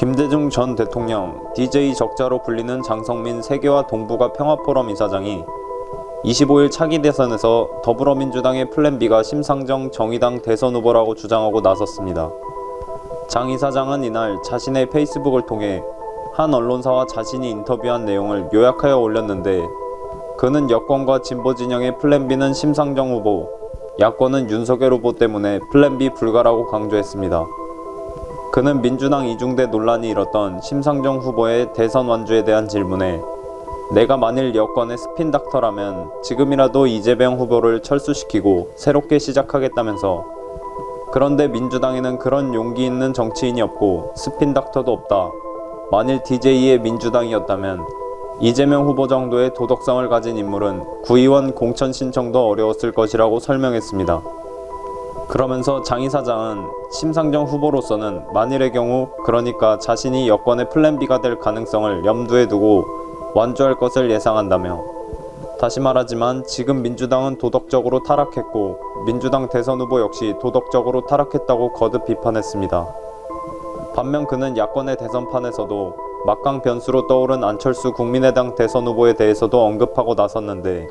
김대중 전 대통령, DJ 적자로 불리는 장성민 세계화 동북아 평화포럼 이사장이 25일 차기 대선에서 더불어민주당의 플랜B가 심상정 정의당 대선 후보라고 주장하고 나섰습니다. 장 이사장은 이날 자신의 페이스북을 통해 한 언론사와 자신이 인터뷰한 내용을 요약하여 올렸는데, 그는 여권과 진보 진영의 플랜B는 심상정 후보, 야권은 윤석열 후보 때문에 플랜B 불가라고 강조했습니다. 그는 민주당 이중대 논란이 일었던 심상정 후보의 대선 완주에 대한 질문에 내가 만일 여권의 스핀닥터라면 지금이라도 이재명 후보를 철수시키고 새롭게 시작하겠다면서, 그런데 민주당에는 그런 용기 있는 정치인이 없고 스핀닥터도 없다. 만일 DJ의 민주당이었다면 이재명 후보 정도의 도덕성을 가진 인물은 구의원 공천 신청도 어려웠을 것이라고 설명했습니다. 그러면서 장 이사장은 심상정 후보로서는 만일의 경우, 그러니까 자신이 여권의 플랜B가 될 가능성을 염두에 두고 완주할 것을 예상한다며, 다시 말하지만 지금 민주당은 도덕적으로 타락했고 민주당 대선 후보 역시 도덕적으로 타락했다고 거듭 비판했습니다. 반면 그는 야권의 대선판에서도 막강 변수로 떠오른 안철수 국민의당 대선 후보에 대해서도 언급하고 나섰는데,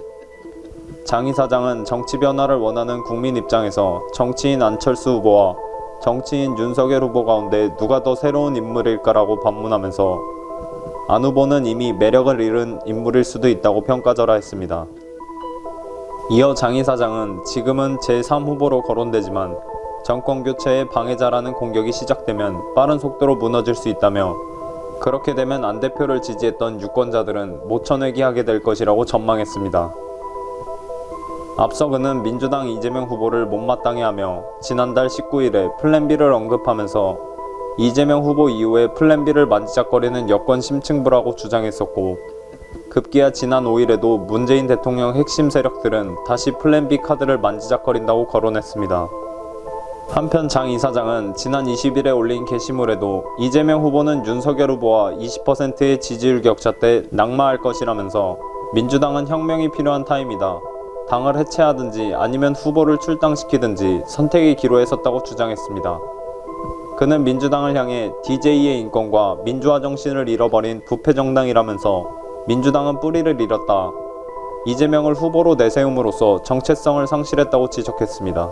장 이사장은 정치 변화를 원하는 국민 입장에서 정치인 안철수 후보와 정치인 윤석열 후보 가운데 누가 더 새로운 인물일까라고 반문하면서 안 후보는 이미 매력을 잃은 인물일 수도 있다고 평가절하 했습니다. 이어 장 이사장은 지금은 제3후보로 거론되지만 정권교체의 방해자라는 공격이 시작되면 빠른 속도로 무너질 수 있다며, 그렇게 되면 안 대표를 지지했던 유권자들은 모천회귀하게 될 것이라고 전망했습니다. 앞서 그는 민주당 이재명 후보를 못마땅해 하며 지난달 19일에 플랜B를 언급하면서 이재명 후보 이후에 플랜B를 만지작거리는 여권 심층부라고 주장했었고, 급기야 지난 5일에도 문재인 대통령 핵심 세력들은 다시 플랜B 카드를 만지작거린다고 거론했습니다. 한편 장 이사장은 지난 20일에 올린 게시물에도 이재명 후보는 윤석열 후보와 20%의 지지율 격차 때 낙마할 것이라면서 민주당은 혁명이 필요한 타임이다. 당을 해체하든지 아니면 후보를 출당시키든지 선택의 기로에 섰다고 주장했습니다. 그는 민주당을 향해 DJ의 인권과 민주화 정신을 잃어버린 부패정당이라면서 민주당은 뿌리를 잃었다. 이재명을 후보로 내세움으로써 정체성을 상실했다고 지적했습니다.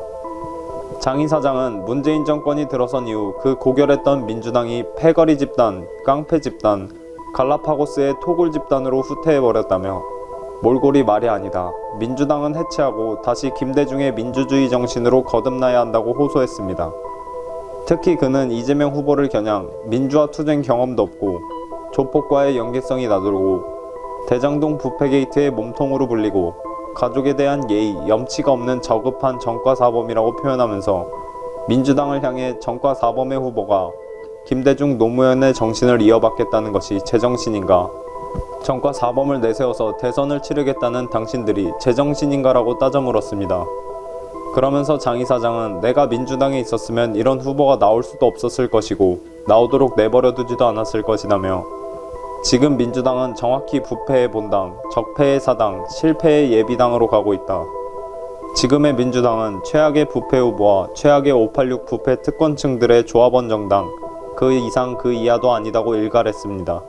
장 이사장은 문재인 정권이 들어선 이후 그 고결했던 민주당이 패거리 집단, 깡패 집단, 갈라파고스의 토굴 집단으로 후퇴해버렸다며 몰골이 말이 아니다. 민주당은 해체하고 다시 김대중의 민주주의 정신으로 거듭나야 한다고 호소했습니다. 특히 그는 이재명 후보를 겨냥 민주화 투쟁 경험도 없고 조폭과의 연계성이 나돌고 대장동 부패 게이트의 몸통으로 불리고 가족에 대한 예의, 염치가 없는 저급한 전과사범이라고 표현하면서 민주당을 향해 전과사범의 후보가 김대중 노무현의 정신을 이어받겠다는 것이 제정신인가? 전과사범을 내세워서 대선을 치르겠다는 당신들이 제정신인가라고 따져 물었습니다. 그러면서 장 이사장은 내가 민주당에 있었으면 이런 후보가 나올 수도 없었을 것이고 나오도록 내버려두지도 않았을 것이라며, 지금 민주당은 정확히 부패의 본당, 적폐의 사당, 실패의 예비당으로 가고 있다. 지금의 민주당은 최악의 부패 후보와 최악의 586 부패 특권층들의 조합원 정당, 그 이상 그 이하도 아니다고 일갈했습니다.